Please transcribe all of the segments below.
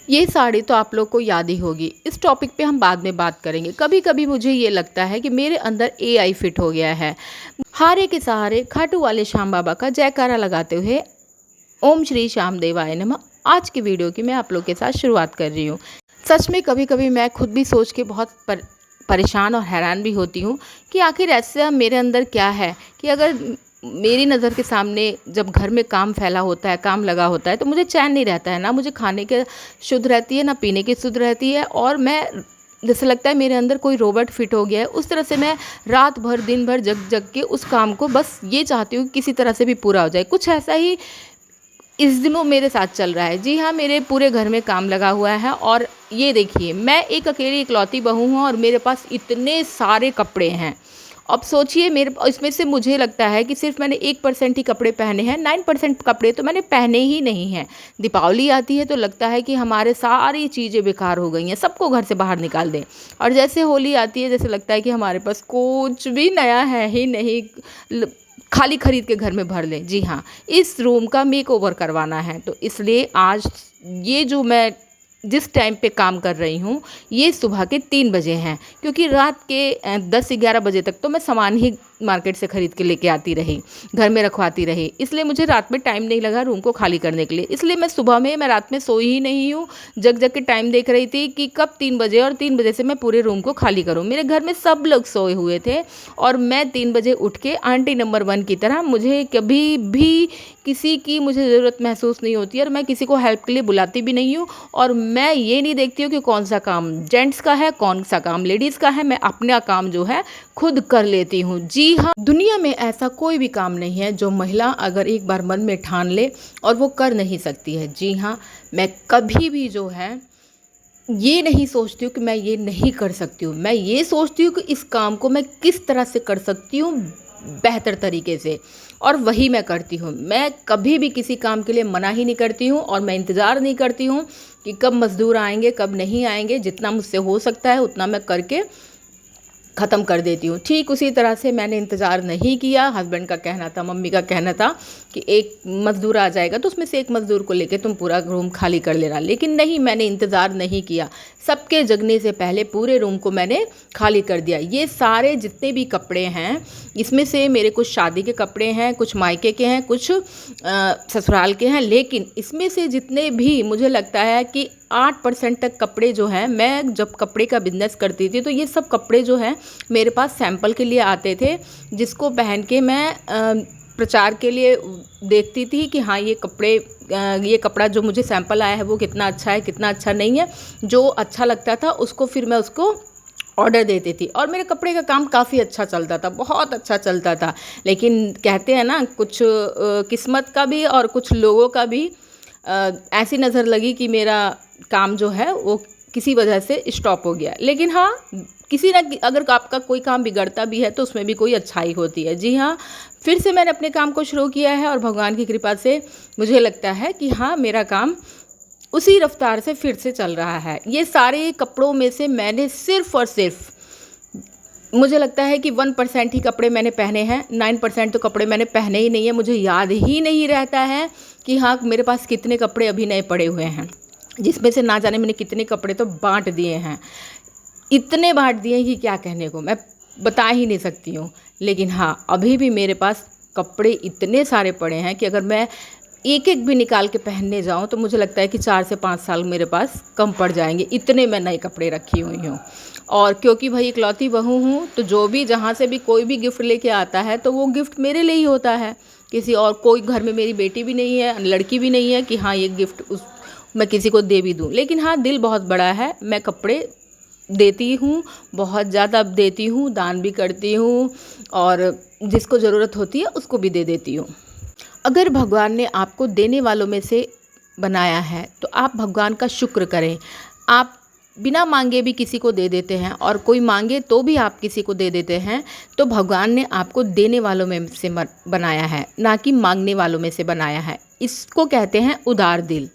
ये साड़ी तो आप लोग को याद ही होगी। इस टॉपिक पे हम बाद में बात करेंगे। कभी कभी मुझे ये लगता है कि मेरे अंदर एआई फिट हो गया है। हारे के सहारे खाटू वाले श्याम बाबा का जयकारा लगाते हुए ओम श्री श्याम देवाय नमः आज की वीडियो की मैं आप लोग के साथ शुरुआत कर रही हूँ। सच में कभी कभी मैं खुद भी सोच के बहुत परेशान और हैरान भी होती हूँ कि आखिर ऐसा मेरे अंदर क्या है कि अगर मेरी नज़र के सामने जब घर में काम फैला होता है, काम लगा होता है, तो मुझे चैन नहीं रहता है। ना मुझे खाने के शुद्ध रहती है, ना पीने की शुद्ध रहती है, और मैं जैसे लगता है मेरे अंदर कोई रोबोट फिट हो गया है। उस तरह से मैं रात भर दिन भर जग जग के उस काम को बस ये चाहती हूँ कि किसी तरह से भी पूरा हो जाए। कुछ ऐसा ही इस दिनों मेरे साथ चल रहा है। जी हाँ, मेरे पूरे घर में काम लगा हुआ है और ये देखिए, मैं एक अकेली इकलौती बहू हूँ और मेरे पास इतने सारे कपड़े हैं। अब सोचिए, मेरे इसमें से मुझे लगता है कि सिर्फ मैंने 1% ही कपड़े पहने हैं, 9% कपड़े तो मैंने पहने ही नहीं हैं। दीपावली आती है तो लगता है कि हमारे सारी चीज़ें बेकार हो गई हैं, सबको घर से बाहर निकाल दें। और जैसे होली आती है, जैसे लगता है कि हमारे पास कुछ भी नया है ही नहीं, खाली खरीद के घर में भर लें। जी हाँ, इस रूम का मेक ओवर करवाना है। तो इसलिए आज ये जो मैं जिस टाइम पे काम कर रही हूँ, ये सुबह के 3 बजे हैं, क्योंकि रात के 10-11 बजे तक तो मैं सामान ही मार्केट से ख़रीद के लेके आती रही, घर में रखवाती रही। इसलिए मुझे रात में टाइम नहीं लगा रूम को खाली करने के लिए। इसलिए मैं रात में सोई ही नहीं हूँ, जग जग के टाइम देख रही थी कि कब 3 बजे और 3 बजे से मैं पूरे रूम को खाली करूँ। मेरे घर में सब लोग सोए हुए थे और मैं 3 बजे उठ के आंटी नंबर 1 की तरह, मुझे कभी भी किसी की मुझे ज़रूरत महसूस नहीं होती और मैं किसी को हेल्प के लिए बुलाती भी नहीं हूँ। और मैं ये नहीं देखती हूँ कि कौन सा काम जेंट्स का है, कौन सा काम लेडीज़ का है। मैं अपना काम जो है खुद कर लेती हूँ। जी हाँ, दुनिया में ऐसा कोई भी काम नहीं है जो महिला अगर एक बार मन में ठान ले और वो कर नहीं सकती है। जी हाँ, मैं कभी भी जो है ये नहीं सोचती हूँ कि मैं ये नहीं कर सकती हूँ। मैं ये सोचती हूँ कि इस काम को मैं किस तरह से कर सकती हूँ बेहतर तरीके से, और वही मैं करती हूँ। मैं कभी भी किसी काम के लिए मना ही नहीं करती हूँ और मैं इंतज़ार नहीं करती हूँ कि कब मज़दूर आएंगे कब नहीं आएंगे। जितना मुझसे हो सकता है उतना मैं करके ख़त्म कर देती हूँ। ठीक उसी तरह से मैंने इंतज़ार नहीं किया। हस्बैंड का कहना था, मम्मी का कहना था कि एक मज़दूर आ जाएगा तो उसमें से एक मज़दूर को लेके तुम पूरा रूम खाली कर लेना, लेकिन नहीं, मैंने इंतज़ार नहीं किया। सबके जगने से पहले पूरे रूम को मैंने खाली कर दिया। ये सारे जितने भी कपड़े हैं, इसमें से मेरे कुछ शादी के कपड़े हैं, कुछ मायके के हैं, कुछ ससुराल के हैं, लेकिन इसमें से जितने भी मुझे लगता है कि 8% तक कपड़े जो हैं, मैं जब कपड़े का बिज़नेस करती थी तो ये सब कपड़े जो हैं मेरे पास सैंपल के लिए आते थे, जिसको पहन के मैं प्रचार के लिए देखती थी कि हाँ ये कपड़ा जो मुझे सैंपल आया है वो कितना अच्छा है, कितना अच्छा नहीं है। जो अच्छा लगता था उसको फिर मैं उसको ऑर्डर देती थी और मेरे कपड़े का काम काफ़ी अच्छा चलता था, बहुत अच्छा चलता था। लेकिन कहते हैं ना, कुछ किस्मत का भी और कुछ लोगों का भी ऐसी नज़र लगी कि मेरा काम जो है वो किसी वजह से स्टॉप हो गया। लेकिन हाँ, किसी ना अगर आपका कोई काम बिगड़ता भी है तो उसमें भी कोई अच्छाई होती है। जी हाँ, फिर से मैंने अपने काम को शुरू किया है और भगवान की कृपा से मुझे लगता है कि हाँ, मेरा काम उसी रफ्तार से फिर से चल रहा है। ये सारे कपड़ों में से मैंने सिर्फ़ और सिर्फ, मुझे लगता है कि 1% ही कपड़े मैंने पहने हैं, 9% तो कपड़े मैंने पहने ही नहीं है। मुझे याद ही नहीं रहता है कि हाँ, मेरे पास कितने कपड़े अभी नए पड़े हुए हैं, जिसमें से ना जाने मैंने कितने कपड़े तो बांट दिए हैं। इतने बांट दिए कि क्या कहने को, मैं बता ही नहीं सकती हूँ। लेकिन हाँ, अभी भी मेरे पास कपड़े इतने सारे पड़े हैं कि अगर मैं एक एक भी निकाल के पहनने जाऊँ तो मुझे लगता है कि 4 से 5 साल मेरे पास कम पड़ जाएंगे, इतने मैं नए कपड़े रखी हुई हूँ। और क्योंकि भाई इकलौती बहू हूँ तो जो भी जहाँ से भी कोई भी गिफ्ट लेके आता है तो वो गिफ्ट मेरे लिए ही होता है। किसी और कोई घर में मेरी बेटी भी नहीं है, लड़की भी नहीं है कि हाँ ये गिफ्ट मैं किसी को दे भी दूँ। लेकिन हाँ, दिल बहुत बड़ा है, मैं कपड़े देती हूँ, बहुत ज़्यादा देती हूँ, दान भी करती हूँ और जिसको ज़रूरत होती है उसको भी दे देती हूँ। अगर भगवान ने आपको देने वालों में से बनाया है तो आप भगवान का शुक्र करें। आप बिना मांगे भी किसी को दे देते हैं और कोई मांगे तो भी आप किसी को दे देते हैं, तो भगवान ने आपको देने वालों में से बनाया है, ना कि मांगने वालों में से बनाया है। इसको कहते हैं उदार दिल।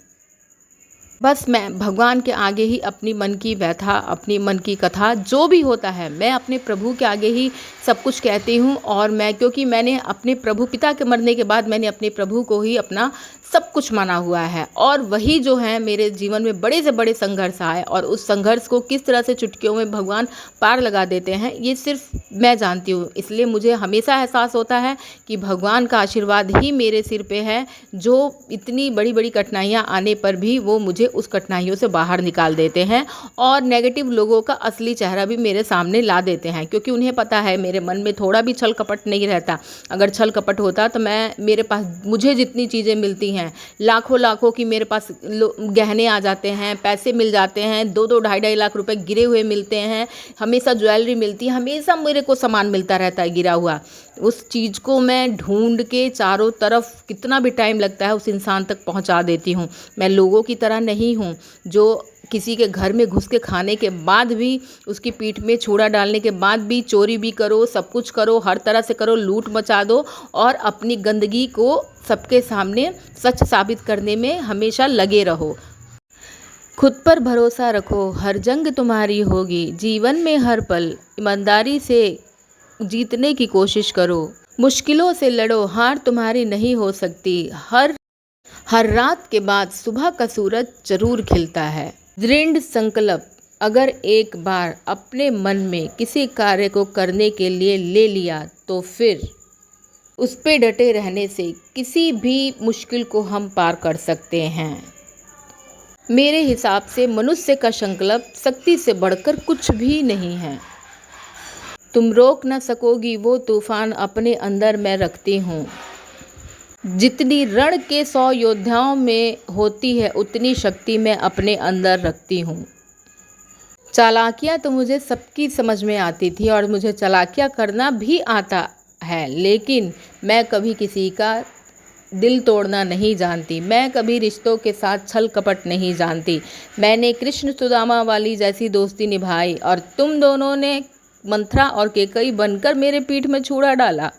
बस मैं भगवान के आगे ही अपनी मन की व्यथा, अपनी मन की कथा जो भी होता है, मैं अपने प्रभु के आगे ही सब कुछ कहती हूँ। और मैं, क्योंकि मैंने अपने प्रभु पिता के मरने के बाद मैंने अपने प्रभु को ही अपना सब कुछ माना हुआ है, और वही जो है मेरे जीवन में बड़े से बड़े संघर्ष आए, और उस संघर्ष को किस तरह से चुटकियों में भगवान पार लगा देते हैं ये सिर्फ मैं जानती हूँ। इसलिए मुझे हमेशा एहसास होता है कि भगवान का आशीर्वाद ही मेरे सिर पे है, जो इतनी बड़ी बड़ी कठिनाइयाँ आने पर भी वो मुझे उस कठिनाइयों से बाहर निकाल देते हैं, और नेगेटिव लोगों का असली चेहरा भी मेरे सामने ला देते हैं, क्योंकि उन्हें पता है मेरे मन में थोड़ा भी छल कपट नहीं रहता। अगर छल कपट होता तो मेरे पास मुझे जितनी चीज़ें मिलती हैं, लाखों लाखों की मेरे पास गहने आ जाते हैं, पैसे मिल जाते हैं, 2-2 ढाई-ढाई लाख रुपए गिरे हुए मिलते हैं, हमेशा ज्वेलरी मिलती है, हमेशा मेरे को सामान मिलता रहता है गिरा हुआ। उस चीज़ को मैं ढूंढ के चारों तरफ कितना भी टाइम लगता है उस इंसान तक पहुंचा देती हूं। मैं लोगों की तरह नहीं हूं जो किसी के घर में घुस के खाने के बाद भी, उसकी पीठ में छुरा डालने के बाद भी चोरी भी करो, सब कुछ करो, हर तरह से करो, लूट मचा दो, और अपनी गंदगी को सबके सामने सच साबित करने में हमेशा लगे रहो। खुद पर भरोसा रखो, हर जंग तुम्हारी होगी, जीवन में हर पल ईमानदारी से जीतने की कोशिश करो, मुश्किलों से लड़ो, हार तुम्हारी नहीं हो सकती, हर रात के बाद सुबह का सूरज जरूर खिलता है। दृढ़ संकल्प, अगर एक बार अपने मन में किसी कार्य को करने के लिए ले लिया तो फिर उस पे डटे रहने से किसी भी मुश्किल को हम पार कर सकते हैं। मेरे हिसाब से मनुष्य का संकल्प शक्ति से बढ़कर कुछ भी नहीं है। तुम रोक न सकोगी वो तूफान अपने अंदर मैं रखती हूँ। जितनी रण के 100 योद्धाओं में होती है उतनी शक्ति मैं अपने अंदर रखती हूँ। चालाकियाँ तो मुझे सबकी समझ में आती थी और मुझे चालाकियाँ करना भी आता है, लेकिन मैं कभी किसी का दिल तोड़ना नहीं जानती, मैं कभी रिश्तों के साथ छल कपट नहीं जानती। मैंने कृष्ण सुदामा वाली जैसी दोस्ती निभाई और तुम दोनों ने मंथरा और केकई बनकर मेरे पीठ में छुरा डाला।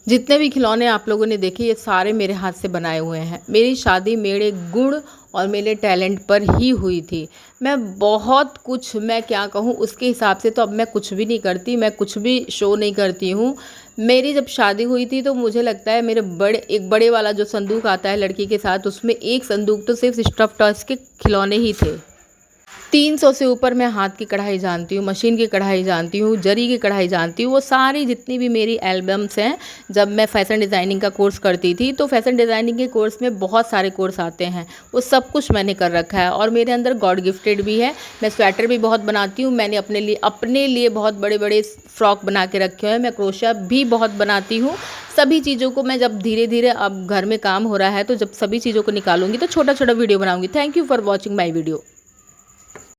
जितने भी खिलौने आप लोगों ने देखे ये सारे मेरे हाथ से बनाए हुए हैं। मेरी शादी मेरे गुण और मेरे टैलेंट पर ही हुई थी। मैं बहुत कुछ, मैं क्या कहूँ, उसके हिसाब से तो अब मैं कुछ भी नहीं करती, मैं कुछ भी शो नहीं करती हूँ। मेरी जब शादी हुई थी तो मुझे लगता है मेरे एक बड़े वाला जो संदूक आता है लड़की के साथ, उसमें एक संदूक तो सिर्फ स्टफ टॉयज के खिलौने ही थे। 300 से ऊपर मैं हाथ की कढ़ाई जानती हूँ, मशीन की कढ़ाई जानती हूँ, जरी की कढ़ाई जानती हूँ। वो सारी जितनी भी मेरी एल्बम्स हैं, जब मैं फ़ैशन डिज़ाइनिंग का कोर्स करती थी तो फ़ैशन डिज़ाइनिंग के कोर्स में बहुत सारे कोर्स आते हैं, वो सब कुछ मैंने कर रखा है। और मेरे अंदर गॉड गिफ्टेड भी है। मैं स्वेटर भी बहुत बनाती हूँ, मैंने अपने लिए बहुत बड़े बड़े फ्रॉक बना के रखे हुए हैं। मैं क्रोशिया भी बहुत बनाती हूँ। सभी चीज़ों को मैं जब धीरे धीरे, अब घर में काम हो रहा है तो जब सभी चीज़ों को निकालूंगी तो छोटा छोटा वीडियो बनाऊंगी। Thank you for watching my video.